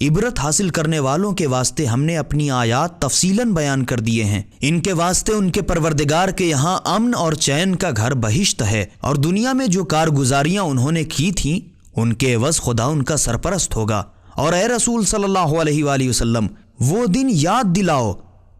عبرت حاصل کرنے والوں کے واسطے ہم نے اپنی آیات تفصیلاً بیان کر دیے ہیں۔ ان کے واسطے ان کے پروردگار کے یہاں امن اور چین کا گھر بہشت ہے، اور دنیا میں جو کارگزاریاں انہوں نے کی تھیں ان کے عوض خدا ان کا سرپرست ہوگا۔ اور اے رسول صلی اللہ علیہ وآلہ وسلم، وہ دن یاد دلاؤ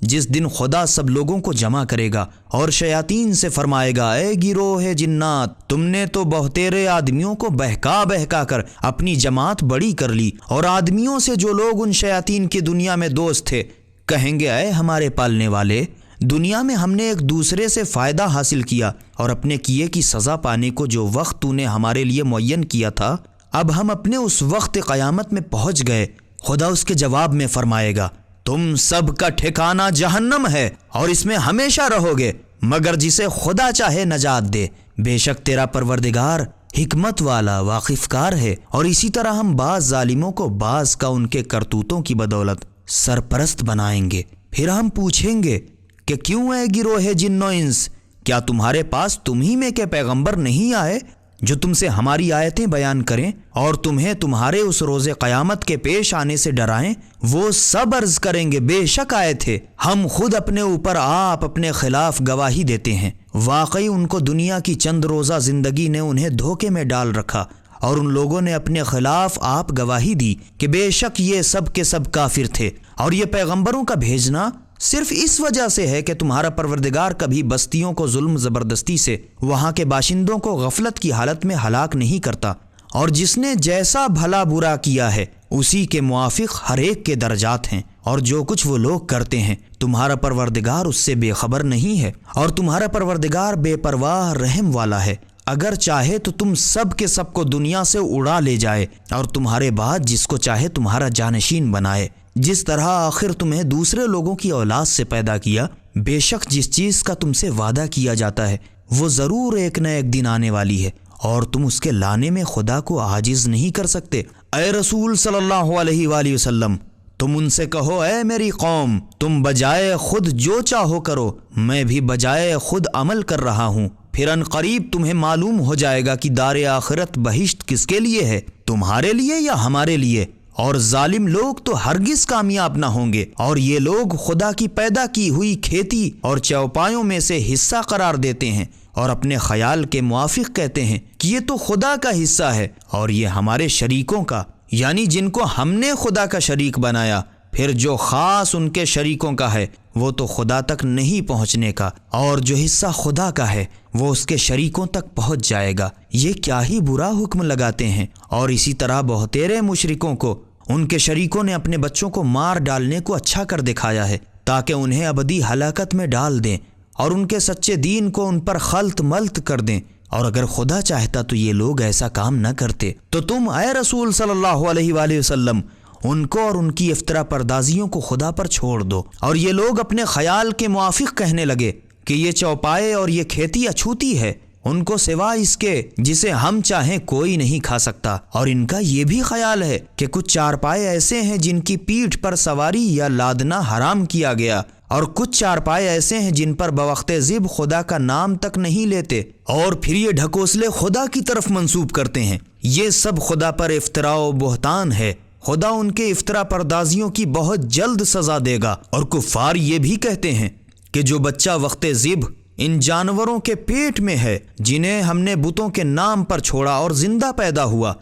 جس دن خدا سب لوگوں کو جمع کرے گا اور شیاطین سے فرمائے گا، اے گروہ جنات، تم نے تو بہتیرے آدمیوں کو بہکا بہکا کر اپنی جماعت بڑی کر لی۔ اور آدمیوں سے جو لوگ ان شیاطین کی دنیا میں دوست تھے کہیں گے، اے ہمارے پالنے والے، دنیا میں ہم نے ایک دوسرے سے فائدہ حاصل کیا، اور اپنے کیے کی سزا پانے کو جو وقت تو نے ہمارے لیے معین کیا تھا، اب ہم اپنے اس وقت قیامت میں پہنچ گئے۔ خدا اس کے جواب میں فرمائے گا، تم سب کا ٹھکانہ جہنم ہے اور اس میں ہمیشہ رہو گے، مگر جسے خدا چاہے نجات دے۔ بے شک تیرا پروردگار حکمت والا واقف کار ہے۔ اور اسی طرح ہم بعض ظالموں کو بعض کا ان کے کرتوتوں کی بدولت سرپرست بنائیں گے۔ پھر ہم پوچھیں گے کہ کیوں اے گروہ جن و انس، کیا تمہارے پاس تم ہی میں کے پیغمبر نہیں آئے جو تم سے ہماری آیتیں بیان کریں اور تمہیں تمہارے اس روز قیامت کے پیش آنے سے ڈرائیں؟ وہ سب عرض کریں گے، بے شک آئے تھے، ہم خود اپنے اوپر آپ اپنے خلاف گواہی دیتے ہیں۔ واقعی ان کو دنیا کی چند روزہ زندگی نے انہیں دھوکے میں ڈال رکھا، اور ان لوگوں نے اپنے خلاف آپ گواہی دی کہ بے شک یہ سب کے سب کافر تھے۔ اور یہ پیغمبروں کا بھیجنا صرف اس وجہ سے ہے کہ تمہارا پروردگار کبھی بستیوں کو ظلم زبردستی سے وہاں کے باشندوں کو غفلت کی حالت میں ہلاک نہیں کرتا، اور جس نے جیسا بھلا برا کیا ہے اسی کے موافق ہر ایک کے درجات ہیں، اور جو کچھ وہ لوگ کرتے ہیں تمہارا پروردگار اس سے بے خبر نہیں ہے، اور تمہارا پروردگار بے پرواہ رحم والا ہے۔ اگر چاہے تو تم سب کے سب کو دنیا سے اڑا لے جائے اور تمہارے بعد جس کو چاہے تمہارا جانشین بنائے، جس طرح آخر تمہیں دوسرے لوگوں کی اولاد سے پیدا کیا۔ بے شک جس چیز کا تم سے وعدہ کیا جاتا ہے وہ ضرور ایک نہ ایک دن آنے والی ہے، اور تم اس کے لانے میں خدا کو عاجز نہیں کر سکتے۔ اے رسول صلی اللہ علیہ وآلہ وسلم، تم ان سے کہو، اے میری قوم، تم بجائے خود جو چاہو کرو، میں بھی بجائے خود عمل کر رہا ہوں۔ پھر ان قریب تمہیں معلوم ہو جائے گا کہ دار آخرت بہشت کس کے لیے ہے، تمہارے لیے یا ہمارے لیے۔ اور ظالم لوگ تو ہرگز کامیاب نہ ہوں گے، اور یہ لوگ خدا کی پیدا کی ہوئی کھیتی اور چوپایوں میں سے حصہ قرار دیتے ہیں، اور اپنے خیال کے موافق کہتے ہیں کہ یہ تو خدا کا حصہ ہے اور یہ ہمارے شریکوں کا، یعنی جن کو ہم نے خدا کا شریک بنایا۔ پھر جو خاص ان کے شریکوں کا ہے وہ تو خدا تک نہیں پہنچنے کا، اور جو حصہ خدا کا ہے وہ اس کے شریکوں تک پہنچ جائے گا۔ یہ کیا ہی برا حکم لگاتے ہیں۔ اور اسی طرح بہتیرے مشرکوں کو ان کے شریکوں نے اپنے بچوں کو مار ڈالنے کو اچھا کر دکھایا ہے تاکہ انہیں ابدی ہلاکت میں ڈال دیں اور ان کے سچے دین کو ان پر خلط ملط کر دیں۔ اور اگر خدا چاہتا تو یہ لوگ ایسا کام نہ کرتے۔ تو تم اے رسول صلی اللہ علیہ وآلہ وسلم ان کو اور ان کی افطرا پردازیوں کو خدا پر چھوڑ دو۔ اور یہ لوگ اپنے خیال کے موافق کہنے لگے کہ یہ چوپائے اور یہ کھیتی اچھوتی ہے، ان کو سوا اس کے جسے ہم چاہیں کوئی نہیں کھا سکتا۔ اور ان کا یہ بھی خیال ہے کہ کچھ چارپائے ایسے ہیں جن کی پیٹھ پر سواری یا لادنا حرام کیا گیا، اور کچھ چارپائے ایسے ہیں جن پر بوقت ذبح خدا کا نام تک نہیں لیتے، اور پھر یہ ڈھکوسلے خدا کی طرف منسوب کرتے ہیں۔ یہ سب خدا پر افتراء و بہتان ہے۔ خدا ان کے افطرا پردازیوں کی بہت جلد سزا دے گا۔ اور کفار یہ بھی کہتے ہیں کہ جو بچہ وقت ذبح ان جانوروں کے پیٹ میں ہے جنہیں ہم نے بتوں کے نام پر چھوڑا اور زندہ پیدا ہوا،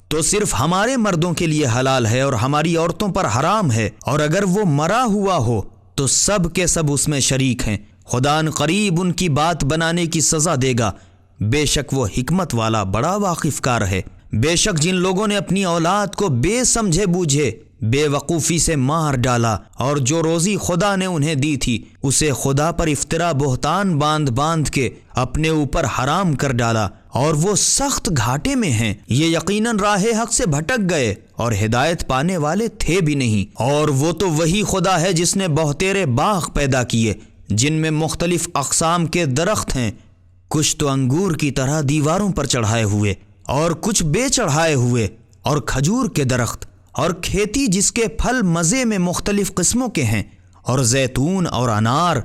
تو صرف ہمارے مردوں کے لیے حلال ہے اور ہماری عورتوں پر حرام ہے، اور اگر وہ مرا ہوا ہو تو سب کے سب اس میں شریک ہیں۔ خدا ان قریب ان کی بات بنانے کی سزا دے گا، بے شک وہ حکمت والا بڑا واقف کار ہے۔ بے شک جن لوگوں نے اپنی اولاد کو بے سمجھے بوجھے بے وقوفی سے مار ڈالا، اور جو روزی خدا نے انہیں دی تھی اسے خدا پر افطرا بہتان باندھ باندھ کے اپنے اوپر حرام کر ڈالا، اور وہ سخت گھاٹے میں ہیں۔ یہ یقیناً راہ حق سے بھٹک گئے اور ہدایت پانے والے تھے بھی نہیں۔ اور وہ تو وہی خدا ہے جس نے بہتیرے باغ پیدا کیے جن میں مختلف اقسام کے درخت ہیں، کچھ تو انگور کی طرح دیواروں پر چڑھائے ہوئے اور کچھ بے چڑھائے ہوئے، اور کھجور کے درخت، اور کھیتی جس کے پھل مزے میں مختلف قسموں کے ہیں، اور زیتون اور انار،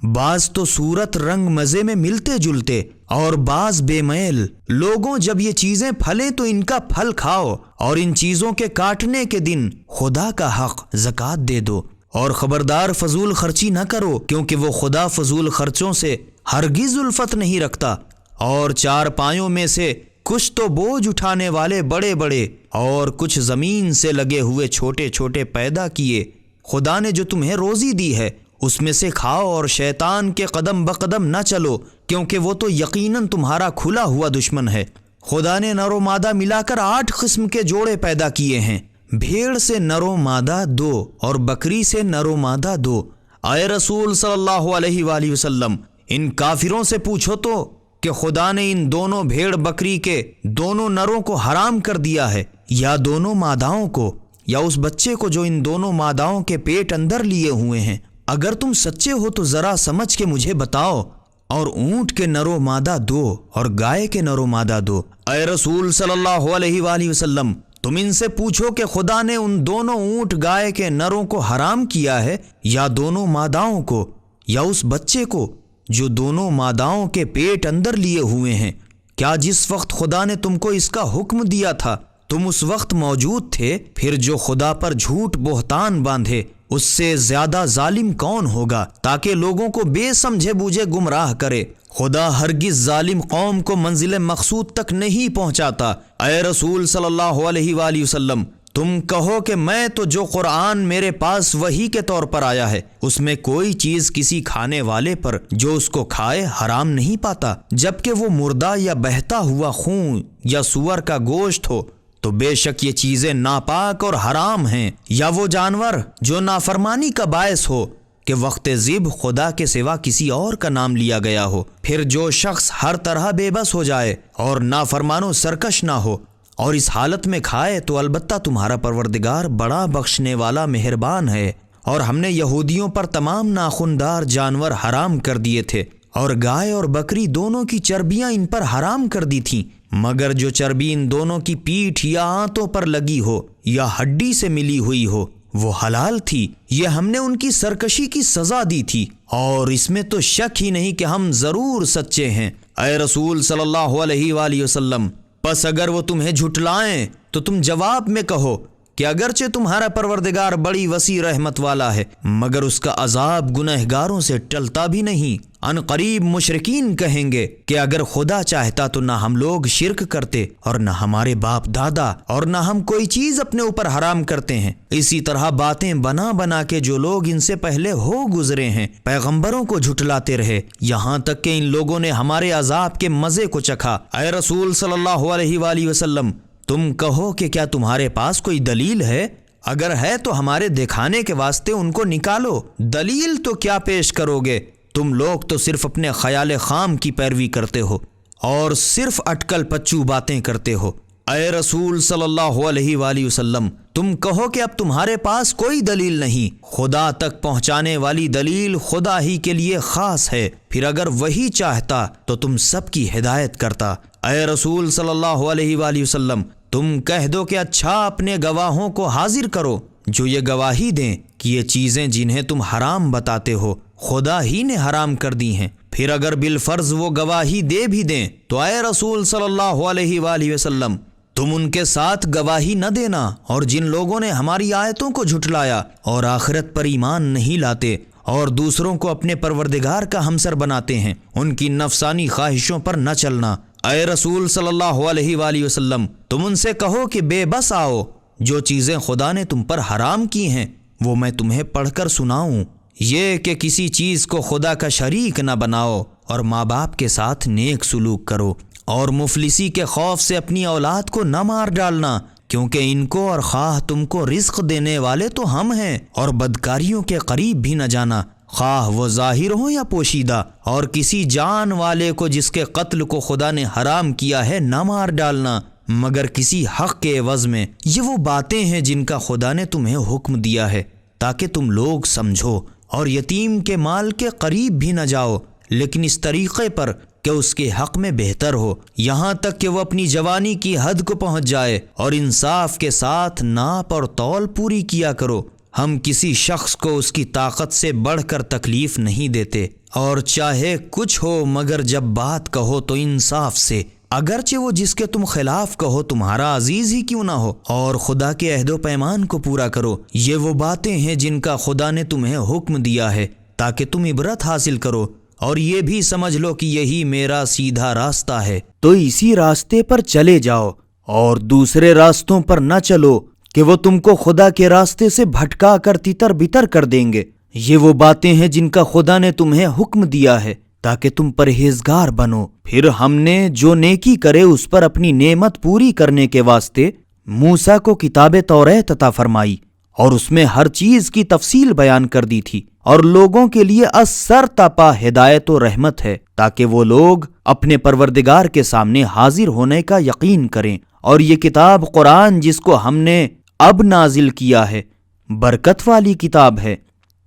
بعض تو صورت رنگ مزے میں ملتے جلتے اور بعض بے میل۔ لوگوں جب یہ چیزیں پھلیں تو ان کا پھل کھاؤ، اور ان چیزوں کے کاٹنے کے دن خدا کا حق زکوٰۃ دے دو، اور خبردار فضول خرچی نہ کرو، کیونکہ وہ خدا فضول خرچوں سے ہرگز الفت نہیں رکھتا۔ اور چار پایوں میں سے کچھ تو بوجھ اٹھانے والے بڑے بڑے اور کچھ زمین سے لگے ہوئے چھوٹے چھوٹے پیدا کیے۔ خدا نے جو تمہیں روزی دی ہے اس میں سے کھاؤ، اور شیطان کے قدم بقدم نہ چلو، کیونکہ وہ تو یقیناً تمہارا کھلا ہوا دشمن ہے۔ خدا نے نر و مادہ ملا کر 8 قسم کے جوڑے پیدا کیے ہیں، بھیڑ سے نر و مادہ 2 اور بکری سے نر و مادہ 2۔ اے رسول صلی اللہ علیہ وآلہ وسلم، ان کافروں سے پوچھو تو کہ خدا نے ان دونوں بھیڑ بکری کے دونوں نروں کو حرام کر دیا ہے، یا دونوں ماداؤں کو، یا اس بچے کو جو ان دونوں ماداؤں کے پیٹ اندر لیے ہوئے ہیں؟ اگر تم سچے ہو تو ذرا سمجھ کے مجھے بتاؤ۔ اور اونٹ کے نر و مادہ 2 اور گائے کے نر و مادہ 2۔ اے رسول صلی اللہ علیہ وآلہ وسلم، تم ان سے پوچھو کہ خدا نے ان دونوں اونٹ گائے کے نروں کو حرام کیا ہے، یا دونوں ماداؤں کو، یا اس بچے کو جو دونوں ماداؤں کے پیٹ اندر لیے ہوئے ہیں؟ کیا جس وقت خدا نے تم کو اس کا حکم دیا تھا تم اس وقت موجود تھے؟ پھر جو خدا پر جھوٹ بہتان باندھے اس سے زیادہ ظالم کون ہوگا، تاکہ لوگوں کو بے سمجھے بوجھے گمراہ کرے۔ خدا ہرگز ظالم قوم کو منزل مقصود تک نہیں پہنچاتا۔ اے رسول صلی اللہ علیہ وآلہ وسلم، تم کہو کہ میں تو جو قرآن میرے پاس وحی کے طور پر آیا ہے اس میں کوئی چیز کسی کھانے والے پر جو اس کو کھائے حرام نہیں پاتا، جبکہ وہ مردہ یا بہتا ہوا خون یا سور کا گوشت ہو تو بے شک یہ چیزیں ناپاک اور حرام ہیں، یا وہ جانور جو نافرمانی کا باعث ہو کہ وقت ذبح خدا کے سوا کسی اور کا نام لیا گیا ہو۔ پھر جو شخص ہر طرح بے بس ہو جائے اور نافرمان و سرکش نہ ہو اور اس حالت میں کھائے تو البتہ تمہارا پروردگار بڑا بخشنے والا مہربان ہے۔ اور ہم نے یہودیوں پر تمام ناخندار جانور حرام کر دیے تھے، اور گائے اور بکری دونوں کی چربیاں ان پر حرام کر دی تھیں، مگر جو چربی ان دونوں کی پیٹھ یا آنتوں پر لگی ہو یا ہڈی سے ملی ہوئی ہو وہ حلال تھی۔ یہ ہم نے ان کی سرکشی کی سزا دی تھی، اور اس میں تو شک ہی نہیں کہ ہم ضرور سچے ہیں۔ اے رسول صلی اللہ علیہ وآلہ وسلم، پس اگر وہ تمہیں جھٹلائیں تو تم جواب میں کہو کہ اگرچہ تمہارا پروردگار بڑی وسیع رحمت والا ہے، مگر اس کا عذاب گنہگاروں سے ٹلتا بھی نہیں۔ ان قریب مشرکین کہیں گے کہ اگر خدا چاہتا تو نہ ہم لوگ شرک کرتے، اور نہ ہمارے باپ دادا، اور نہ ہم کوئی چیز اپنے اوپر حرام کرتے ہیں۔ اسی طرح باتیں بنا بنا کے جو لوگ ان سے پہلے ہو گزرے ہیں پیغمبروں کو جھٹلاتے رہے، یہاں تک کہ ان لوگوں نے ہمارے عذاب کے مزے کو چکھا۔ اے رسول صلی اللہ علیہ وآلہ وسلم، تم کہو کہ کیا تمہارے پاس کوئی دلیل ہے؟ اگر ہے تو ہمارے دکھانے کے واسطے ان کو نکالو۔ دلیل تو کیا پیش کرو گے؟ تم لوگ تو صرف اپنے خیال خام کی پیروی کرتے ہو اور صرف اٹکل پچو باتیں کرتے ہو۔ اے رسول صلی اللہ علیہ وآلہ وسلم، تم کہو کہ اب تمہارے پاس کوئی دلیل نہیں، خدا تک پہنچانے والی دلیل خدا ہی کے لیے خاص ہے، پھر اگر وہی چاہتا تو تم سب کی ہدایت کرتا۔ اے رسول صلی اللہ علیہ وآلہ وسلم، تم کہہ دو کہ اچھا اپنے گواہوں کو حاضر کرو جو یہ گواہی دیں کہ یہ چیزیں جنہیں تم حرام بتاتے ہو خدا ہی نے حرام کر دی ہیں۔ پھر اگر بالفرض وہ گواہی دے بھی دیں تو اے رسول صلی اللہ علیہ وآلہ وسلم، تم ان کے ساتھ گواہی نہ دینا، اور جن لوگوں نے ہماری آیتوں کو جھٹلایا اور آخرت پر ایمان نہیں لاتے اور دوسروں کو اپنے پروردگار کا ہمسر بناتے ہیں، ان کی نفسانی خواہشوں پر نہ چلنا۔ اے رسول صلی اللہ علیہ وآلہ وسلم، تم ان سے کہو کہ بے بس آؤ، جو چیزیں خدا نے تم پر حرام کی ہیں وہ میں تمہیں پڑھ کر سناؤں۔ یہ کہ کسی چیز کو خدا کا شریک نہ بناؤ، اور ماں باپ کے ساتھ نیک سلوک کرو، اور مفلسی کے خوف سے اپنی اولاد کو نہ مار ڈالنا، کیونکہ ان کو اور خواہ تم کو رزق دینے والے تو ہم ہیں، اور بدکاریوں کے قریب بھی نہ جانا، خواہ وہ ظاہر ہو یا پوشیدہ، اور کسی جان والے کو جس کے قتل کو خدا نے حرام کیا ہے نہ مار ڈالنا مگر کسی حق کے عوض میں۔ یہ وہ باتیں ہیں جن کا خدا نے تمہیں حکم دیا ہے تاکہ تم لوگ سمجھو، اور یتیم کے مال کے قریب بھی نہ جاؤ، لیکن اس طریقے پر کہ اس کے حق میں بہتر ہو، یہاں تک کہ وہ اپنی جوانی کی حد کو پہنچ جائے، اور انصاف کے ساتھ ناپ اور تول پوری کیا کرو۔ ہم کسی شخص کو اس کی طاقت سے بڑھ کر تکلیف نہیں دیتے، اور چاہے کچھ ہو مگر جب بات کہو تو انصاف سے، اگرچہ وہ جس کے تم خلاف کہو تمہارا عزیز ہی کیوں نہ ہو، اور خدا کے عہد و پیمان کو پورا کرو۔ یہ وہ باتیں ہیں جن کا خدا نے تمہیں حکم دیا ہے تاکہ تم عبرت حاصل کرو، اور یہ بھی سمجھ لو کہ یہی میرا سیدھا راستہ ہے۔ تو اسی راستے پر چلے جاؤ اور دوسرے راستوں پر نہ چلو کہ وہ تم کو خدا کے راستے سے بھٹکا کر تتر بتر کر دیں گے۔ یہ وہ باتیں ہیں جن کا خدا نے تمہیں حکم دیا ہے تاکہ تم پرہیزگار بنو۔ پھر ہم نے جو نیکی کرے اس پر اپنی نعمت پوری کرنے کے واسطے موسیٰ کو کتاب توریت عطا فرمائی، اور اس میں ہر چیز کی تفصیل بیان کر دی تھی، اور لوگوں کے لیے اثر تپا ہدایت و رحمت ہے تاکہ وہ لوگ اپنے پروردگار کے سامنے حاضر ہونے کا یقین کریں۔ اور یہ کتاب قرآن جس کو ہم نے اب نازل کیا ہے برکت والی کتاب ہے،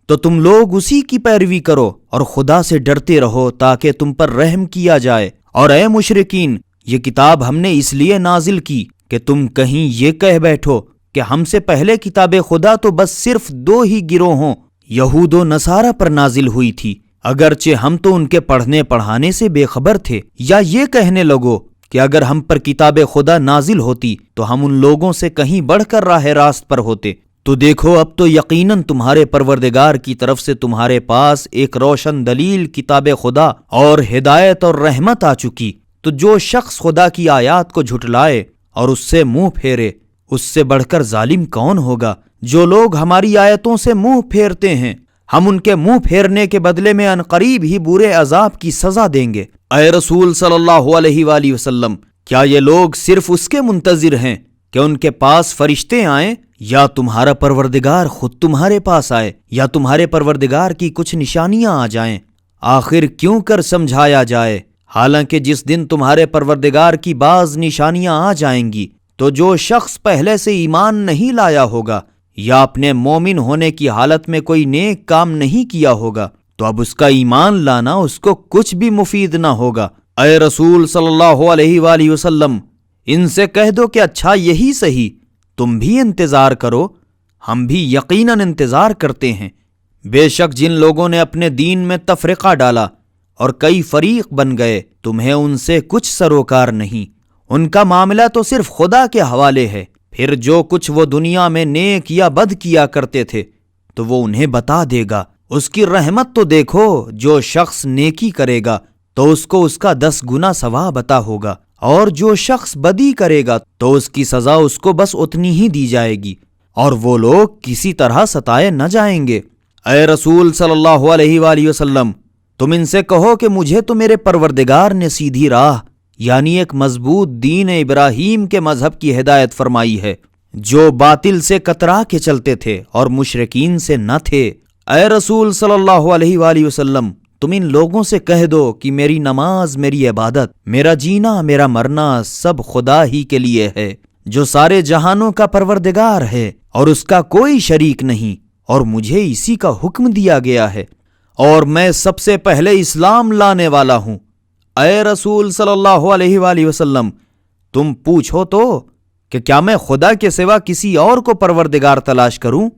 تو تم لوگ اسی کی پیروی کرو اور خدا سے ڈرتے رہو تاکہ تم پر رحم کیا جائے۔ اور اے مشرکین، یہ کتاب ہم نے اس لیے نازل کی کہ تم کہیں یہ کہہ بیٹھو کہ ہم سے پہلے کتاب خدا تو بس صرف 2 ہی گروہوں یہود و نصارہ پر نازل ہوئی تھی، اگرچہ ہم تو ان کے پڑھنے پڑھانے سے بے خبر تھے۔ یا یہ کہنے لگو کہ اگر ہم پر کتاب خدا نازل ہوتی تو ہم ان لوگوں سے کہیں بڑھ کر راہ راست پر ہوتے۔ تو دیکھو اب تو یقیناً تمہارے پروردگار کی طرف سے تمہارے پاس ایک روشن دلیل کتاب خدا اور ہدایت اور رحمت آ چکی۔ تو جو شخص خدا کی آیات کو جھٹلائے اور اس سے منہ پھیرے، اس سے بڑھ کر ظالم کون ہوگا؟ جو لوگ ہماری آیتوں سے منہ پھیرتے ہیں ہم ان کے منہ پھیرنے کے بدلے میں عنقریب ہی برے عذاب کی سزا دیں گے۔ اے رسول صلی اللہ علیہ وآلہ وسلم، کیا یہ لوگ صرف اس کے منتظر ہیں کہ ان کے پاس فرشتے آئیں، یا تمہارا پروردگار خود تمہارے پاس آئے، یا تمہارے پروردگار کی کچھ نشانیاں آ جائیں؟ آخر کیوں کر سمجھایا جائے، حالانکہ جس دن تمہارے پروردگار کی بعض نشانیاں آ جائیں گی تو جو شخص پہلے سے ایمان نہیں لایا ہوگا یا اپنے مومن ہونے کی حالت میں کوئی نیک کام نہیں کیا ہوگا تو اب اس کا ایمان لانا اس کو کچھ بھی مفید نہ ہوگا۔ اے رسول صلی اللہ علیہ وآلہ وسلم، ان سے کہہ دو کہ اچھا یہی صحیح، تم بھی انتظار کرو، ہم بھی یقیناً انتظار کرتے ہیں۔ بے شک جن لوگوں نے اپنے دین میں تفرقہ ڈالا اور کئی فریق بن گئے، تمہیں ان سے کچھ سروکار نہیں، ان کا معاملہ تو صرف خدا کے حوالے ہے۔ پھر جو کچھ وہ دنیا میں نیک یا بد کیا کرتے تھے تو وہ انہیں بتا دے گا۔ اس کی رحمت تو دیکھو، جو شخص نیکی کرے گا تو اس کو اس کا 10 گنا ثواب عطا ہوگا، اور جو شخص بدی کرے گا تو اس کی سزا اس کو بس اتنی ہی دی جائے گی، اور وہ لوگ کسی طرح ستائے نہ جائیں گے۔ اے رسول صلی اللہ علیہ وآلہ وسلم، تم ان سے کہو کہ مجھے تو میرے پروردگار نے سیدھی راہ یعنی ایک مضبوط دین ابراہیم کے مذہب کی ہدایت فرمائی ہے، جو باطل سے کترا کے چلتے تھے اور مشرکین سے نہ تھے۔ اے رسول صلی اللہ علیہ وآلہ وسلم، تم ان لوگوں سے کہہ دو کہ میری نماز، میری عبادت، میرا جینا، میرا مرنا سب خدا ہی کے لیے ہے، جو سارے جہانوں کا پروردگار ہے اور اس کا کوئی شریک نہیں، اور مجھے اسی کا حکم دیا گیا ہے، اور میں سب سے پہلے اسلام لانے والا ہوں۔ اے رسول صلی اللہ علیہ وآلہ وسلم، تم پوچھو تو کہ کیا میں خدا کے سوا کسی اور کو پروردگار تلاش کروں؟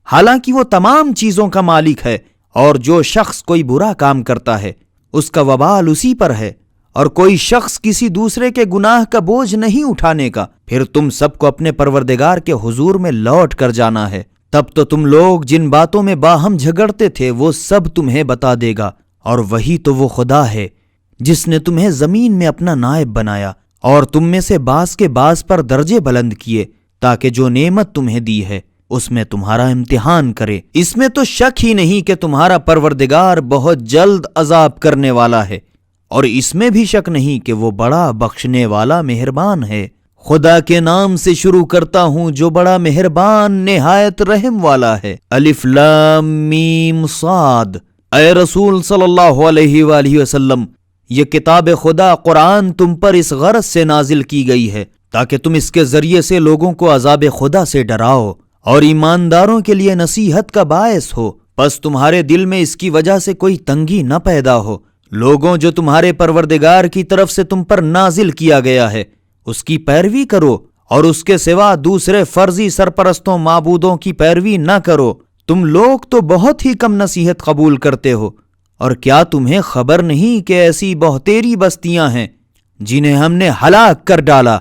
حالانکہ وہ تمام چیزوں کا مالک ہے، اور جو شخص کوئی برا کام کرتا ہے اس کا وبال اسی پر ہے، اور کوئی شخص کسی دوسرے کے گناہ کا بوجھ نہیں اٹھانے کا۔ پھر تم سب کو اپنے پروردگار کے حضور میں لوٹ کر جانا ہے، تب تو تم لوگ جن باتوں میں باہم جھگڑتے تھے وہ سب تمہیں بتا دے گا، اور وہی تو وہ خدا ہے جس نے تمہیں زمین میں اپنا نائب بنایا اور تم میں سے بعض کے بعض پر درجے بلند کیے، تاکہ جو نعمت تمہیں دی ہے اس میں تمہارا امتحان کرے۔ اس میں تو شک ہی نہیں کہ تمہارا پروردگار بہت جلد عذاب کرنے والا ہے، اور اس میں بھی شک نہیں کہ وہ بڑا بخشنے والا مہربان ہے۔ خدا کے نام سے شروع کرتا ہوں جو بڑا مہربان نہایت رحم والا ہے۔ الف لام میم صاد۔ اے رسول صلی اللہ علیہ وآلہ وسلم، یہ کتاب خدا قرآن تم پر اس غرض سے نازل کی گئی ہے تاکہ تم اس کے ذریعے سے لوگوں کو عذاب خدا سے ڈراؤ اور ایمانداروں کے لیے نصیحت کا باعث ہو، پس تمہارے دل میں اس کی وجہ سے کوئی تنگی نہ پیدا ہو۔ لوگوں، جو تمہارے پروردگار کی طرف سے تم پر نازل کیا گیا ہے اس کی پیروی کرو، اور اس کے سوا دوسرے فرضی سرپرستوں معبودوں کی پیروی نہ کرو۔ تم لوگ تو بہت ہی کم نصیحت قبول کرتے ہو، اور کیا تمہیں خبر نہیں کہ ایسی بہتیری بستیاں ہیں جنہیں ہم نے ہلاک کر ڈالا،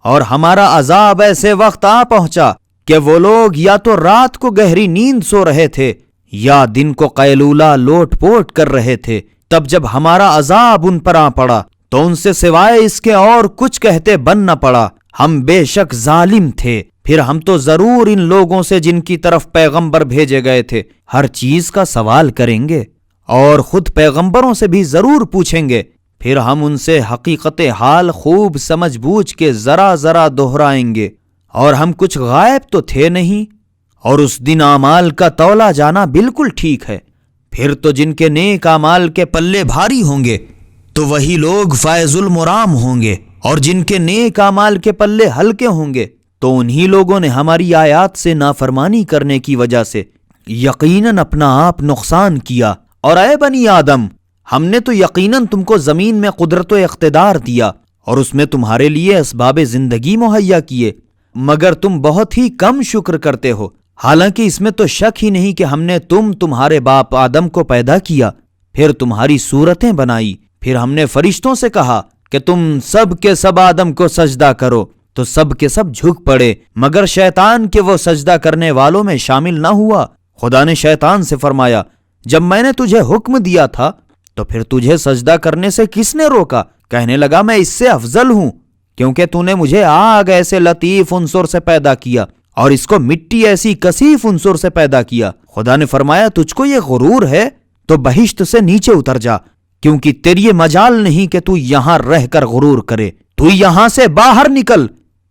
اور ہمارا عذاب ایسے وقت آ پہنچا کہ وہ لوگ یا تو رات کو گہری نیند سو رہے تھے یا دن کو قیلولہ لوٹ پوٹ کر رہے تھے، تب جب ہمارا عذاب ان پر آ پڑا تو ان سے سوائے اس کے اور کچھ کہتے بن نہ پڑا۔ ہم بے شک ظالم تھے، پھر ہم تو ضرور ان لوگوں سے جن کی طرف پیغمبر بھیجے گئے تھے ہر چیز کا سوال کریں گے، اور خود پیغمبروں سے بھی ضرور پوچھیں گے، پھر ہم ان سے حقیقت حال خوب سمجھ بوجھ کے ذرا ذرا دہرائیں گے، اور ہم کچھ غائب تو تھے نہیں، اور اس دن اعمال کا تولا جانا بالکل ٹھیک ہے۔ پھر تو جن کے نیک اعمال کے پلے بھاری ہوں گے تو وہی لوگ فائز المرام ہوں گے، اور جن کے نیک اعمال کے پلے ہلکے ہوں گے تو انہی لوگوں نے ہماری آیات سے نافرمانی کرنے کی وجہ سے یقیناً اپنا آپ نقصان کیا۔ اور اے بنی آدم، ہم نے تو یقیناً تم کو زمین میں قدرت و اقتدار دیا اور اس میں تمہارے لیے اسباب زندگی مہیا کیے، مگر تم بہت ہی کم شکر کرتے ہو۔ حالانکہ اس میں تو شک ہی نہیں کہ ہم نے تمہارے باپ آدم کو پیدا کیا، پھر تمہاری صورتیں بنائی، پھر ہم نے فرشتوں سے کہا کہ تم سب کے سب آدم کو سجدہ کرو، تو سب کے سب جھک پڑے، مگر شیطان کے وہ سجدہ کرنے والوں میں شامل نہ ہوا۔ خدا نے شیطان سے فرمایا، جب میں نے تجھے حکم دیا تھا تو پھر تجھے سجدہ کرنے سے کس نے روکا؟ کہنے لگا، میں اس سے افضل ہوں، کیونکہ تو نے مجھے آگ ایسے لطیف عنصر سے پیدا کیا اور اس کو مٹی ایسی کثیف عنصر سے پیدا کیا۔ خدا نے فرمایا، تجھ کو یہ غرور ہے تو بہشت سے نیچے اتر جا، کیونکہ تیری یہ مجال نہیں کہ تو یہاں رہ کر غرور کرے، تو یہاں سے باہر نکل،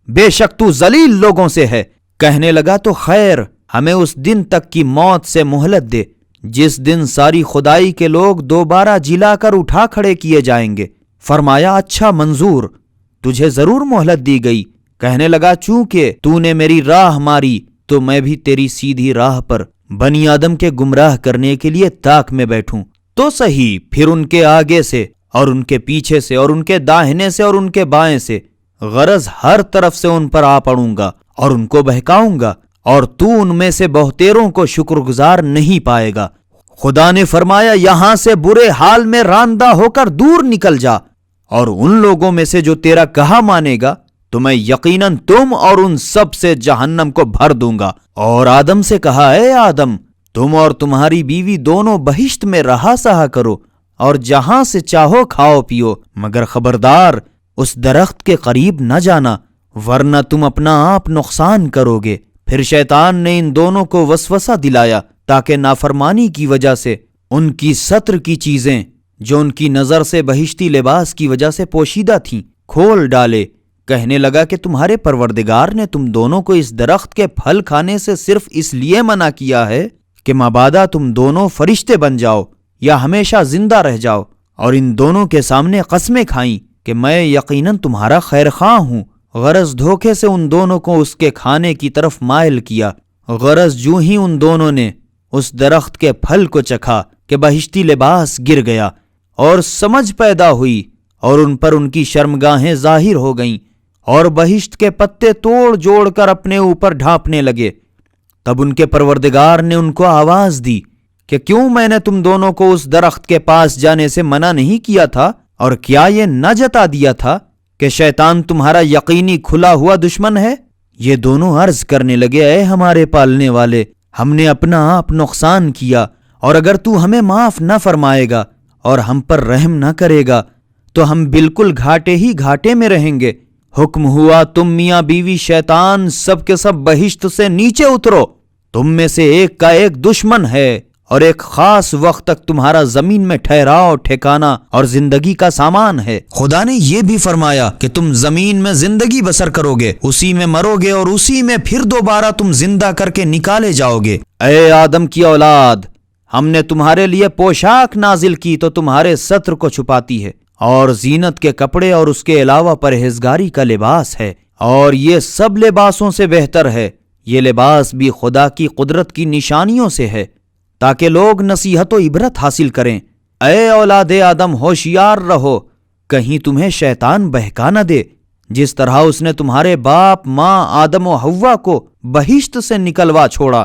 بے شک تو ذلیل لوگوں سے ہے۔ کہنے لگا، تو خیر، ہمیں اس دن تک کی موت سے مہلت دے جس دن ساری خدائی کے لوگ دوبارہ جلا کر اٹھا کھڑے کیے جائیں گے۔ فرمایا، اچھا منظور، تجھے ضرور مہلت دی گئی۔ کہنے لگا، چونکہ تو نے میری راہ ماری تو میں بھی تیری سیدھی راہ پر بنی آدم کے گمراہ کرنے کے لیے تاک میں بیٹھوں تو صحیح، پھر ان کے آگے سے اور ان کے پیچھے سے اور ان کے داہنے سے اور ان کے بائیں سے، غرض ہر طرف سے ان پر آ پڑوں گا اور ان کو بہکاؤں گا، اور تو ان میں سے بہتیروں کو شکر گزار نہیں پائے گا۔ خدا نے فرمایا، یہاں سے برے حال میں راندہ ہو کر دور نکل جا، اور ان لوگوں میں سے جو تیرا کہا مانے گا تو میں یقیناً تم اور ان سب سے جہنم کو بھر دوں گا۔ اور آدم سے کہا، اے آدم، تم اور تمہاری بیوی دونوں بہشت میں رہا سہا کرو اور جہاں سے چاہو کھاؤ پیو، مگر خبردار اس درخت کے قریب نہ جانا، ورنہ تم اپنا آپ نقصان کرو گے۔ پھر شیطان نے ان دونوں کو وسوسہ دلایا تاکہ نافرمانی کی وجہ سے ان کی ستر کی چیزیں جو ان کی نظر سے بہشتی لباس کی وجہ سے پوشیدہ تھیں کھول ڈالے۔ کہنے لگا کہ تمہارے پروردگار نے تم دونوں کو اس درخت کے پھل کھانے سے صرف اس لیے منع کیا ہے کہ مبادا تم دونوں فرشتے بن جاؤ یا ہمیشہ زندہ رہ جاؤ۔ اور ان دونوں کے سامنے قسمیں کھائیں کہ میں یقیناً تمہارا خیر خواہ ہوں۔ غرض دھوکے سے ان دونوں کو اس کے کھانے کی طرف مائل کیا۔ غرض جو ہی ان دونوں نے اس درخت کے پھل کو چکھا کہ بہشتی لباس گر گیا اور سمجھ پیدا ہوئی، اور ان پر ان کی شرمگاہیں ظاہر ہو گئیں، اور بہشت کے پتے توڑ جوڑ کر اپنے اوپر ڈھانپنے لگے۔ تب ان کے پروردگار نے ان کو آواز دی کہ کیوں میں نے تم دونوں کو اس درخت کے پاس جانے سے منع نہیں کیا تھا، اور کیا یہ نہ جتا دیا تھا کہ شیطان تمہارا یقینی کھلا ہوا دشمن ہے؟ یہ دونوں عرض کرنے لگے، اے ہمارے پالنے والے، ہم نے اپنا آپ نقصان کیا، اور اگر تو ہمیں معاف نہ فرمائے گا اور ہم پر رحم نہ کرے گا تو ہم بالکل گھاٹے ہی گھاٹے میں رہیں گے۔ حکم ہوا، تم میاں بیوی شیطان سب کے سب بہشت سے نیچے اترو، تم میں سے ایک کا ایک دشمن ہے، اور ایک خاص وقت تک تمہارا زمین میں ٹھہراؤ ٹھکانہ اور زندگی کا سامان ہے۔ خدا نے یہ بھی فرمایا کہ تم زمین میں زندگی بسر کرو گے، اسی میں مرو گے، اور اسی میں پھر دوبارہ تم زندہ کر کے نکالے جاؤ گے۔ اے آدم کی اولاد، ہم نے تمہارے لیے پوشاک نازل کی تو تمہارے ستر کو چھپاتی ہے، اور زینت کے کپڑے اور اس کے علاوہ پرہیزگاری کا لباس ہے، اور یہ سب لباسوں سے بہتر ہے۔ یہ لباس بھی خدا کی قدرت کی نشانیوں سے ہے تاکہ لوگ نصیحت و عبرت حاصل کریں۔ اے اولاد آدم، ہوشیار رہو، کہیں تمہیں شیطان بہکا نہ دے، جس طرح اس نے تمہارے باپ ماں آدم و حوا کو بہشت سے نکلوا چھوڑا،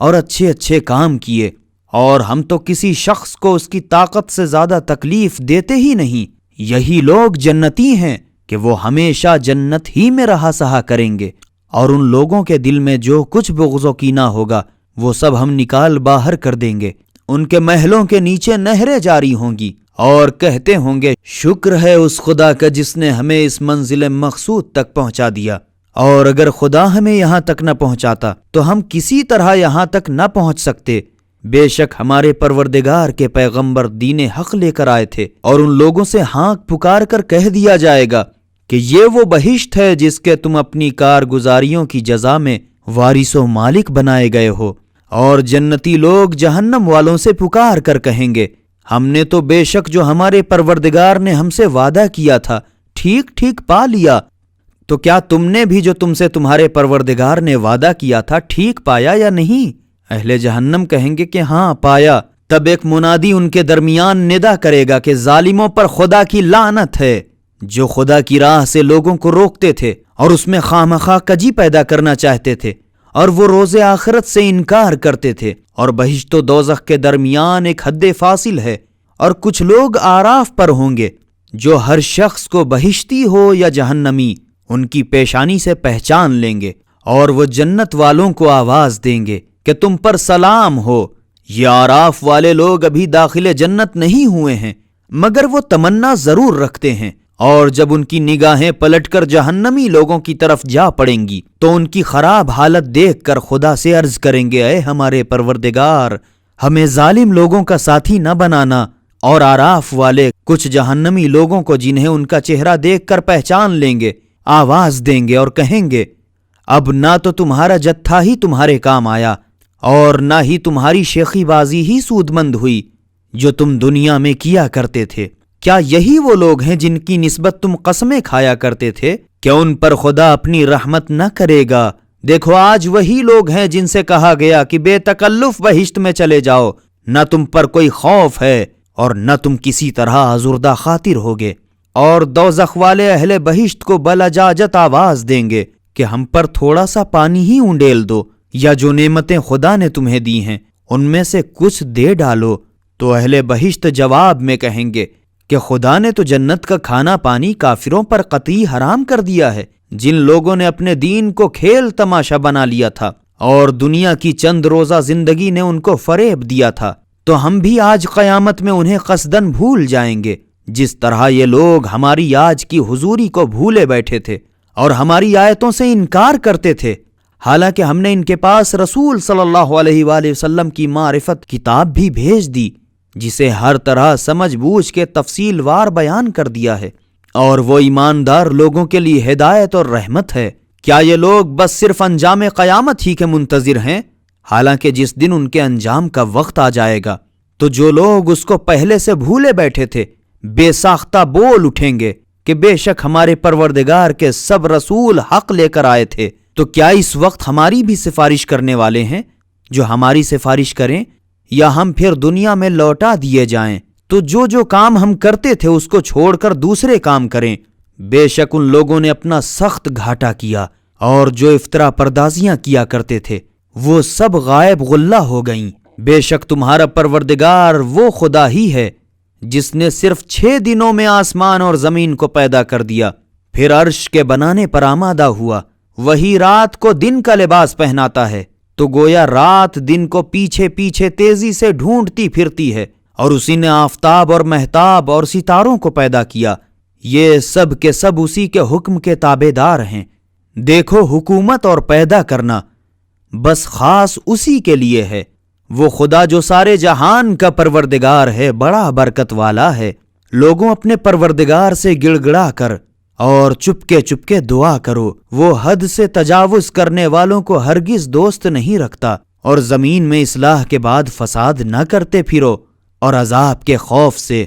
اور اچھے اچھے کام کیے، اور ہم تو کسی شخص کو اس کی طاقت سے زیادہ تکلیف دیتے ہی نہیں۔ یہی لوگ جنتی ہیں کہ وہ ہمیشہ جنت ہی میں رہا سہا کریں گے، اور ان لوگوں کے دل میں جو کچھ بغض و کینہ ہوگا وہ سب ہم نکال باہر کر دیں گے۔ ان کے محلوں کے نیچے نہریں جاری ہوں گی، اور کہتے ہوں گے شکر ہے اس خدا کا جس نے ہمیں اس منزل مقصود تک پہنچا دیا، اور اگر خدا ہمیں یہاں تک نہ پہنچاتا تو ہم کسی طرح یہاں تک نہ پہنچ سکتے۔ بے شک ہمارے پروردگار کے پیغمبر دین حق لے کر آئے تھے، اور ان لوگوں سے ہانک پکار کر کہہ دیا جائے گا کہ یہ وہ بہشت ہے جس کے تم اپنی کارگزاریوں کی جزا میں وارث و مالک بنائے گئے ہو۔ اور جنتی لوگ جہنم والوں سے پکار کر کہیں گے ہم نے تو بے شک جو ہمارے پروردگار نے ہم سے وعدہ کیا تھا ٹھیک ٹھیک پا لیا، تو کیا تم نے بھی جو تم سے تمہارے پروردگار نے وعدہ کیا تھا ٹھیک پایا یا نہیں؟ اہل جہنم کہیں گے کہ ہاں پایا۔ تب ایک منادی ان کے درمیان ندا کرے گا کہ ظالموں پر خدا کی لعنت ہے، جو خدا کی راہ سے لوگوں کو روکتے تھے اور اس میں خواہ کجی پیدا کرنا چاہتے تھے، اور وہ روز آخرت سے انکار کرتے تھے۔ اور بہشت و دوزخ کے درمیان ایک حد فاصل ہے، اور کچھ لوگ آراف پر ہوں گے جو ہر شخص کو بہشتی ہو یا جہنمی ان کی پیشانی سے پہچان لیں گے، اور وہ جنت والوں کو آواز دیں گے کہ تم پر سلام ہو۔ یہ آراف والے لوگ ابھی داخل جنت نہیں ہوئے ہیں، مگر وہ تمنا ضرور رکھتے ہیں، اور جب ان کی نگاہیں پلٹ کر جہنمی لوگوں کی طرف جا پڑیں گی تو ان کی خراب حالت دیکھ کر خدا سے عرض کریں گے اے ہمارے پروردگار، ہمیں ظالم لوگوں کا ساتھی نہ بنانا۔ اور آراف والے کچھ جہنمی لوگوں کو جنہیں ان کا چہرہ دیکھ کر پہچان لیں گے آواز دیں گے اور کہیں گے اب نہ تو تمہارا جتھا ہی تمہارے کام آیا، اور نہ ہی تمہاری شیخی بازی ہی سود مند ہوئی جو تم دنیا میں کیا کرتے تھے۔ کیا یہی وہ لوگ ہیں جن کی نسبت تم قسمیں کھایا کرتے تھے کہ ان پر خدا اپنی رحمت نہ کرے گا؟ دیکھو آج وہی لوگ ہیں جن سے کہا گیا کہ بے تکلف بہشت میں چلے جاؤ، نہ تم پر کوئی خوف ہے اور نہ تم کسی طرح آزردہ خاطر ہوگے۔ اور دوزخ والے اہل بہشت کو بلجاجت آواز دیں گے کہ ہم پر تھوڑا سا پانی ہی انڈیل دو، یا جو نعمتیں خدا نے تمہیں دی ہیں ان میں سے کچھ دے ڈالو۔ تو اہل بہشت جواب میں کہیں گے کہ خدا نے تو جنت کا کھانا پانی کافروں پر قطعی حرام کر دیا ہے، جن لوگوں نے اپنے دین کو کھیل تماشا بنا لیا تھا اور دنیا کی چند روزہ زندگی نے ان کو فریب دیا تھا، تو ہم بھی آج قیامت میں انہیں قصدن بھول جائیں گے، جس طرح یہ لوگ ہماری آج کی حضوری کو بھولے بیٹھے تھے اور ہماری آیتوں سے انکار کرتے تھے، حالانکہ ہم نے ان کے پاس رسول صلی اللہ علیہ وآلہ وسلم کی معرفت کتاب بھی بھیج دی، جسے ہر طرح سمجھ بوجھ کے تفصیل وار بیان کر دیا ہے، اور وہ ایماندار لوگوں کے لیے ہدایت اور رحمت ہے۔ کیا یہ لوگ بس صرف انجام قیامت ہی کے منتظر ہیں؟ حالانکہ جس دن ان کے انجام کا وقت آ جائے گا تو جو لوگ اس کو پہلے سے بھولے بیٹھے تھے بے ساختہ بول اٹھیں گے کہ بے شک ہمارے پروردگار کے سب رسول حق لے کر آئے تھے، تو کیا اس وقت ہماری بھی سفارش کرنے والے ہیں جو ہماری سفارش کریں، یا ہم پھر دنیا میں لوٹا دیے جائیں تو جو کام ہم کرتے تھے اس کو چھوڑ کر دوسرے کام کریں؟ بے شک ان لوگوں نے اپنا سخت گھاٹا کیا، اور جو افطرا پردازیاں کیا کرتے تھے وہ سب غائب غلہ ہو گئیں۔ بے شک تمہارا پروردگار وہ خدا ہی ہے جس نے صرف 6 دنوں میں آسمان اور زمین کو پیدا کر دیا، پھر عرش کے بنانے پر آمادہ ہوا۔ وہی رات کو دن کا لباس پہناتا ہے، تو گویا رات دن کو پیچھے پیچھے تیزی سے ڈھونڈتی پھرتی ہے، اور اسی نے آفتاب اور مہتاب اور ستاروں کو پیدا کیا، یہ سب کے سب اسی کے حکم کے تابع دار ہیں۔ دیکھو حکومت اور پیدا کرنا بس خاص اسی کے لیے ہے، وہ خدا جو سارے جہان کا پروردگار ہے بڑا برکت والا ہے۔ لوگوں اپنے پروردگار سے گڑ گڑا کر اور چپکے دعا کرو، وہ حد سے تجاوز کرنے والوں کو ہرگز دوست نہیں رکھتا، اور زمین میں اصلاح کے بعد فساد نہ کرتے پھرو، اور عذاب کے خوف سے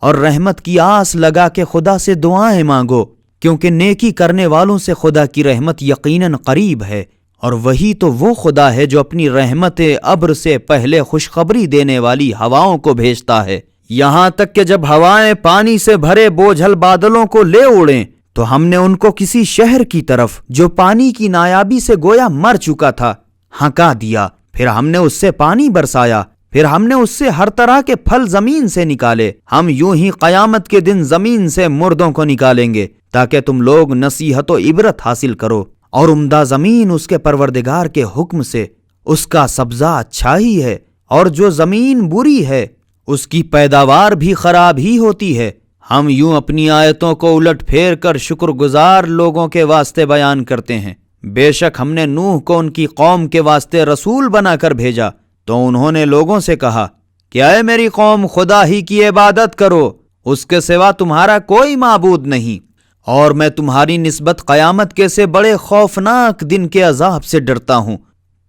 اور رحمت کی آس لگا کے خدا سے دعائیں مانگو، کیونکہ نیکی کرنے والوں سے خدا کی رحمت یقیناً قریب ہے۔ اور وہی تو وہ خدا ہے جو اپنی رحمت ابر سے پہلے خوشخبری دینے والی ہواؤں کو بھیجتا ہے، یہاں تک کہ جب ہوائیں پانی سے بھرے بوجھل بادلوں کو لے اڑیں تو ہم نے ان کو کسی شہر کی طرف جو پانی کی نایابی سے گویا مر چکا تھا ہنکا دیا، پھر ہم نے اس سے پانی برسایا، پھر ہم نے اس سے ہر طرح کے پھل زمین سے نکالے۔ ہم یوں ہی قیامت کے دن زمین سے مردوں کو نکالیں گے تاکہ تم لوگ نصیحت و عبرت حاصل کرو۔ اور عمدہ زمین اس کے پروردگار کے حکم سے اس کا سبزہ اچھا ہی ہے، اور جو زمین بری ہے اس کی پیداوار بھی خراب ہی ہوتی ہے۔ ہم یوں اپنی آیتوں کو الٹ پھیر کر شکر گزار لوگوں کے واسطے بیان کرتے ہیں۔ بے شک ہم نے نوح کو ان کی قوم کے واسطے رسول بنا کر بھیجا، تو انہوں نے لوگوں سے کہا کہ اے میری قوم، خدا ہی کی عبادت کرو، اس کے سوا تمہارا کوئی معبود نہیں، اور میں تمہاری نسبت قیامت کے سے بڑے خوفناک دن کے عذاب سے ڈرتا ہوں۔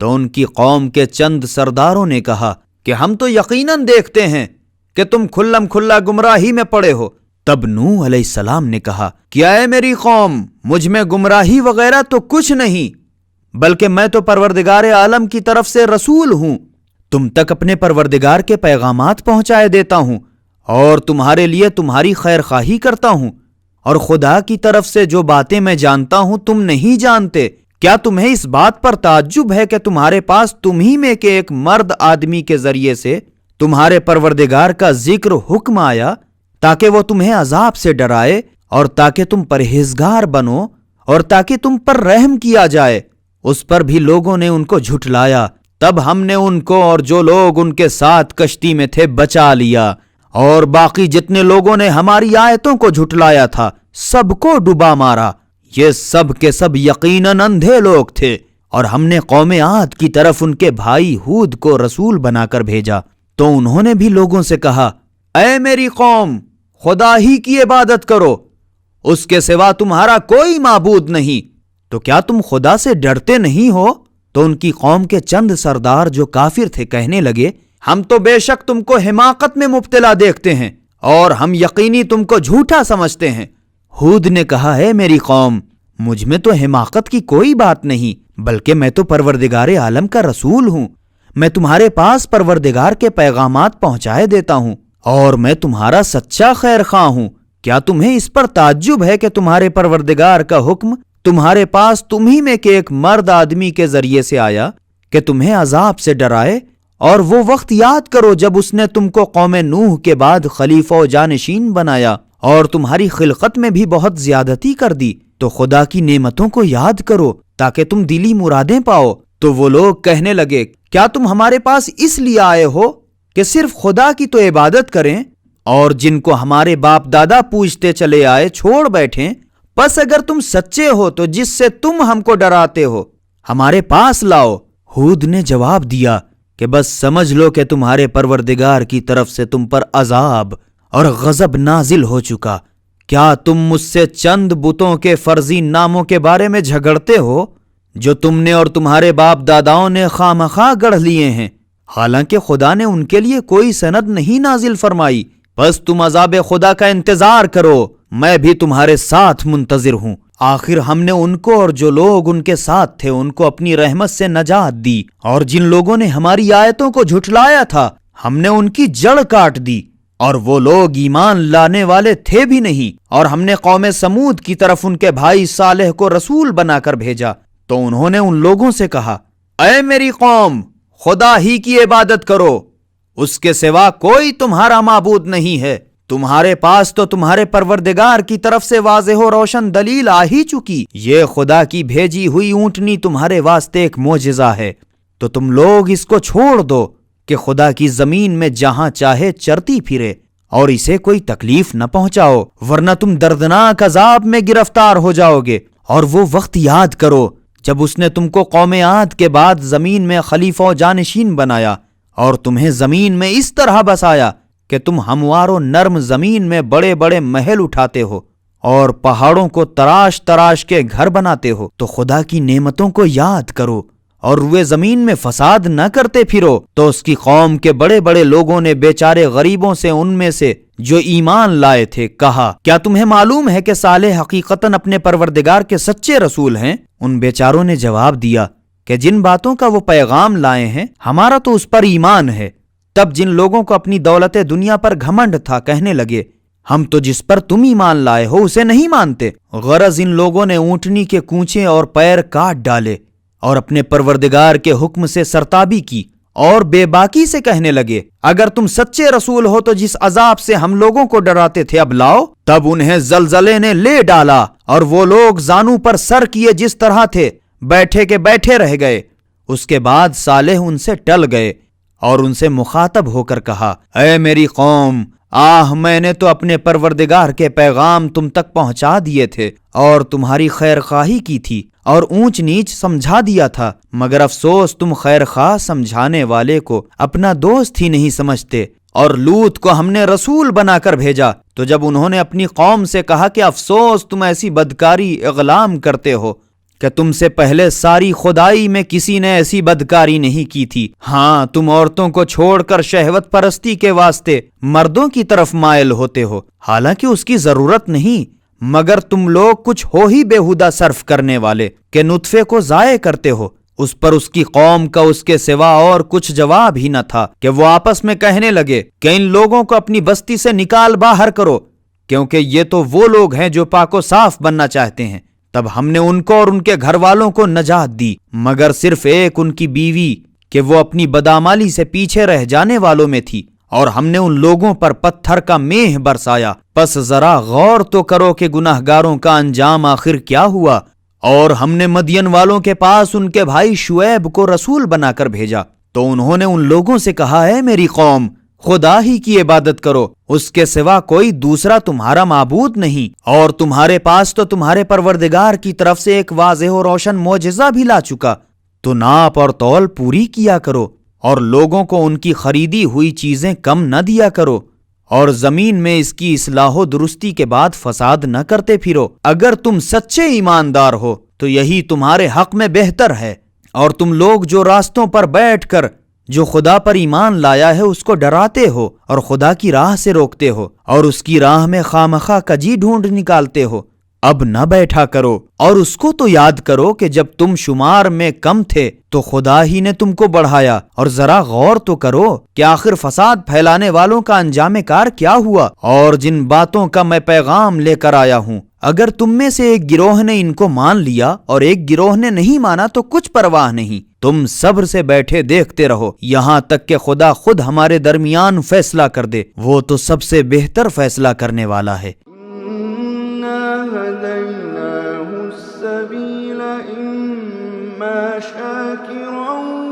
تو ان کی قوم کے چند سرداروں نے کہا کہ ہم تو یقیناً دیکھتے ہیں کہ تم کھلم کھلا گمراہی میں پڑے ہو۔ تب نوح علیہ السلام نے کہا کہ اے میری قوم، مجھ میں گمراہی وغیرہ تو کچھ نہیں، بلکہ میں تو پروردگار عالم کی طرف سے رسول ہوں، تم تک اپنے پروردگار کے پیغامات پہنچائے دیتا ہوں، اور تمہارے لیے تمہاری خیر خواہی کرتا ہوں، اور خدا کی طرف سے جو باتیں میں جانتا ہوں تم نہیں جانتے۔ کیا تمہیں اس بات پر تعجب ہے کہ تمہارے پاس تم ہی میں کے ایک مرد آدمی کے ذریعے سے تمہارے پروردگار کا ذکر حکم آیا تاکہ وہ تمہیں عذاب سے ڈرائے، اور تاکہ تم پرہیزگار بنو، اور تاکہ تم پر رحم کیا جائے؟ اس پر بھی لوگوں نے ان کو جھٹلایا۔ تب ہم نے ان کو اور جو لوگ ان کے ساتھ کشتی میں تھے بچا لیا، اور باقی جتنے لوگوں نے ہماری آیتوں کو جھٹلایا تھا سب کو ڈبا مارا۔ یہ سب کے سب یقیناً اندھے لوگ تھے، اور ہم نے قوم عاد کی طرف ان کے بھائی ہود کو رسول بنا کر بھیجا، تو انہوں نے بھی لوگوں سے کہا اے میری قوم، خدا ہی کی عبادت کرو، اس کے سوا تمہارا کوئی معبود نہیں۔ تو کیا تم خدا سے ڈرتے نہیں ہو؟ تو ان کی قوم کے چند سردار جو کافر تھے کہنے لگے ہم تو بے شک تم کو حماقت میں مبتلا دیکھتے ہیں، اور ہم یقینی تم کو جھوٹا سمجھتے ہیں۔ ہود نے کہا ہے میری قوم، مجھ میں تو حماقت کی کوئی بات نہیں، بلکہ میں تو پروردگار عالم کا رسول ہوں، میں تمہارے پاس پروردگار کے پیغامات پہنچائے دیتا ہوں، اور میں تمہارا سچا خیر خواہ ہوں۔ کیا تمہیں اس پر تعجب ہے کہ تمہارے پروردگار کا حکم تمہارے پاس تم ہی میں کے ایک مرد آدمی کے ذریعے سے آیا کہ تمہیں عذاب سے ڈرائے؟ اور وہ وقت یاد کرو جب اس نے تم کو قوم نوح کے بعد خلیفہ و جانشین بنایا، اور تمہاری خلقت میں بھی بہت زیادتی کر دی، تو خدا کی نعمتوں کو یاد کرو تاکہ تم دلی مرادیں پاؤ۔ تو وہ لوگ کہنے لگے کیا تم ہمارے پاس اس لیے آئے ہو کہ صرف خدا کی تو عبادت کریں، اور جن کو ہمارے باپ دادا پوجتے چلے آئے چھوڑ بیٹھیں؟ پس اگر تم سچے ہو تو جس سے تم ہم کو ڈراتے ہو ہمارے پاس لاؤ۔ ہود نے جواب دیا کہ بس سمجھ لو کہ تمہارے پروردگار کی طرف سے تم پر عذاب اور غضب نازل ہو چکا۔ کیا تم مجھ سے چند بتوں کے فرضی ناموں کے بارے میں جھگڑتے ہو جو تم نے اور تمہارے باپ داداؤں نے خواہ گڑھ لیے ہیں، حالانکہ خدا نے ان کے لیے کوئی سند نہیں نازل فرمائی؟ بس تم عذاب خدا کا انتظار کرو، میں بھی تمہارے ساتھ منتظر ہوں۔ آخر ہم نے ان کو اور جو لوگ ان کے ساتھ تھے ان کو اپنی رحمت سے نجات دی، اور جن لوگوں نے ہماری آیتوں کو جھٹلایا تھا ہم نے ان کی جڑ کاٹ دی، اور وہ لوگ ایمان لانے والے تھے بھی نہیں۔ اور ہم نے قوم سمود کی طرف ان کے بھائی صالح کو رسول بنا کر بھیجا، تو انہوں نے ان لوگوں سے کہا اے میری قوم، خدا ہی کی عبادت کرو، اس کے سوا کوئی تمہارا معبود نہیں ہے۔ تمہارے پاس تو تمہارے پروردگار کی طرف سے واضح و روشن دلیل آ ہی چکی، یہ خدا کی بھیجی ہوئی اونٹنی تمہارے واسطے ایک معجزہ ہے، تو تم لوگ اس کو چھوڑ دو کہ خدا کی زمین میں جہاں چاہے چرتی پھرے، اور اسے کوئی تکلیف نہ پہنچاؤ، ورنہ تم دردناک عذاب میں گرفتار ہو جاؤ گے۔ اور وہ وقت یاد کرو جب اس نے تم کو قوم عاد کے بعد زمین میں خلیفہ و جانشین بنایا، اور تمہیں زمین میں اس طرح بسایا کہ تم ہموار و نرم زمین میں بڑے بڑے محل اٹھاتے ہو، اور پہاڑوں کو تراش تراش کے گھر بناتے ہو۔ تو خدا کی نعمتوں کو یاد کرو، اور روئے زمین میں فساد نہ کرتے پھرو۔ تو اس کی قوم کے بڑے بڑے لوگوں نے بیچارے غریبوں سے ان میں سے جو ایمان لائے تھے کہا کیا تمہیں معلوم ہے کہ صالح حقیقتاً اپنے پروردگار کے سچے رسول ہیں؟ ان بیچاروں نے جواب دیا کہ جن باتوں کا وہ پیغام لائے ہیں ہمارا تو اس پر ایمان ہے۔ تب جن لوگوں کو اپنی دولت دنیا پر گھمنڈ تھا کہنے لگے ہم تو جس پر تم ایمان لائے ہو اسے نہیں مانتے۔ غرض ان لوگوں نے اونٹنی کے کونچے اور پیر کاٹ ڈالے، اور اپنے پروردگار کے حکم سے سرتابی کی اور بے باکی سے کہنے لگے اگر تم سچے رسول ہو تو جس عذاب سے ہم لوگوں کو ڈراتے تھے اب لاؤ۔ تب انہیں زلزلے نے لے ڈالا اور وہ لوگ زانوں پر سر کیے جس طرح تھے بیٹھے کے بیٹھے رہ گئے۔ اس کے بعد صالح ان سے ٹل گئے اور ان سے مخاطب ہو کر کہا اے میری قوم، میں نے تو اپنے پروردگار کے پیغام تم تک پہنچا دیے تھے اور تمہاری خیر خواہی کی تھی اور اونچ نیچ سمجھا دیا تھا، مگر افسوس تم خیر خواہ سمجھانے والے کو اپنا دوست ہی نہیں سمجھتے۔ اور لوط کو ہم نے رسول بنا کر بھیجا تو جب انہوں نے اپنی قوم سے کہا کہ افسوس تم ایسی بدکاری اغلام کرتے ہو کہ تم سے پہلے ساری خدائی میں کسی نے ایسی بدکاری نہیں کی تھی، ہاں تم عورتوں کو چھوڑ کر شہوت پرستی کے واسطے مردوں کی طرف مائل ہوتے ہو، حالانکہ اس کی ضرورت نہیں، مگر تم لوگ کچھ ہو ہی بیہودہ صرف کرنے والے کہ نطفے کو ضائع کرتے ہو۔ اس پر اس کی قوم کا اس کے سوا اور کچھ جواب ہی نہ تھا کہ وہ آپس میں کہنے لگے کہ ان لوگوں کو اپنی بستی سے نکال باہر کرو، کیونکہ یہ تو وہ لوگ ہیں جو پاک و صاف بننا چاہتے ہیں۔ تب ہم نے ان کو اور ان کے گھر والوں کو نجات دی، مگر صرف ایک ان کی بیوی کہ وہ اپنی بدعمالی سے پیچھے رہ جانے والوں میں تھی، اور ہم نے ان لوگوں پر پتھر کا میہ برسایا۔ پس ذرا غور تو کرو کہ گناہگاروں کا انجام آخر کیا ہوا۔ اور ہم نے مدین والوں کے پاس ان کے بھائی شعیب کو رسول بنا کر بھیجا تو انہوں نے ان لوگوں سے کہا اے میری قوم، خدا ہی کی عبادت کرو، اس کے سوا کوئی دوسرا تمہارا معبود نہیں، اور تمہارے پاس تو تمہارے پروردگار کی طرف سے ایک واضح و روشن معجزہ بھی لا چکا، تو ناپ اور تول پوری کیا کرو اور لوگوں کو ان کی خریدی ہوئی چیزیں کم نہ دیا کرو، اور زمین میں اس کی اصلاح و درستی کے بعد فساد نہ کرتے پھرو۔ اگر تم سچے ایماندار ہو تو یہی تمہارے حق میں بہتر ہے، اور تم لوگ جو راستوں پر بیٹھ کر جو خدا پر ایمان لایا ہے اس کو ڈراتے ہو اور خدا کی راہ سے روکتے ہو اور اس کی راہ میں خامخواہ کجی ڈھونڈ نکالتے ہو، اب نہ بیٹھا کرو اور اس کو تو یاد کرو کہ جب تم شمار میں کم تھے تو خدا ہی نے تم کو بڑھایا، اور ذرا غور تو کرو کہ آخر فساد پھیلانے والوں کا انجام کار کیا ہوا، اور جن باتوں کا میں پیغام لے کر آیا ہوں اگر تم میں سے ایک گروہ نے ان کو مان لیا اور ایک گروہ نے نہیں مانا تو کچھ پرواہ نہیں، تم صبر سے بیٹھے دیکھتے رہو یہاں تک کہ خدا خود ہمارے درمیان فیصلہ کر دے، وہ تو سب سے بہتر فیصلہ کرنے والا ہے۔ هديناه السبيل إما شاكرا